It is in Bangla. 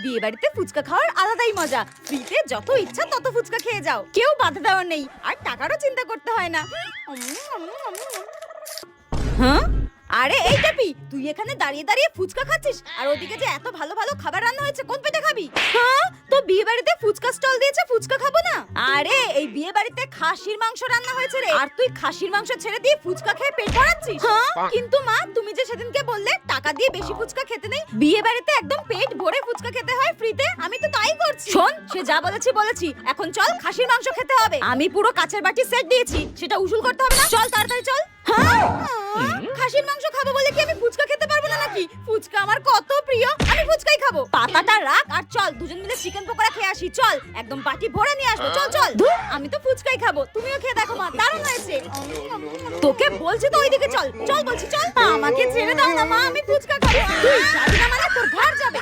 বিয়ে বাড়িতে ফুচকা খাওয়ার আলাদাই মজা। ফ্রিতে যত ইচ্ছা তত ফুচকা খেয়ে যাও, কেউ বাধা দেওয়ার নেই, আর টাকারও চিন্তা করতে হয় না। হ্যাঁ, আরে এই টাপি, তুই এখানে দাঁড়িয়ে দাঁড়িয়ে ফুচকা খাচ্ছিস, আর ওদিকে যে এত ভালো ভালো খাবার রান্না হয়েছে, কোন পেটে খাবি? হ্যাঁ, তো বিয়ে বাড়িতে ফুচকা স্টল দিয়েছে, ফুচকা খাবো না? আরে এই বিয়ে বাড়িতে খাসির মাংস রান্না হয়েছে রে, আর তুই খাসির মাংস ছেড়ে দিয়ে ফুচকা খেয়ে পেট ভরাচ্ছিস? হ্যাঁ, কিন্তু মা, তুমি যে সেদিনকে বললে টাকা দিয়ে বেশি ফুচকা খেতে নেই, বিয়ে বাড়িতে একদম পেট ভরে ফুচকা খেতে হয় ফ্রিতে, আমি তো তাই করছি। শোন, সে যা বলেছি, এখন চল খাসির মাংস খেতে হবে। আমি পুরো কাচের বাটি সেট দিয়েছি, সেটা উসুল করতে হবে না? চল তাড়াতাড়ি চল। হ্যাঁ, খাসির মাংস খাবো বলে কি আমি ফুচকা খেতে পারবো না নাকি? ফুচকা আমার কত প্রিয়, আমি ফুচকাই খাবো। পাতাটা রাখ আর চল দুজন মিলে চিকেন পকোড়া খেয়ে আসি। চল, একদম বাটি ভরে নিয়ে আসবো। চল চল। ধুর, আমি তো ফুচকাই খাবো, তুমিও খেয়ে দেখো মা, দারুণ হয়েছে। তোকে বলছি তো ওইদিকে চল, চল বলছি চল। আমাকে ছেড়ে দাও না মা, আমি ফুচকা খাবো। তুই যাবি না মানে তোর ঘর যাবে।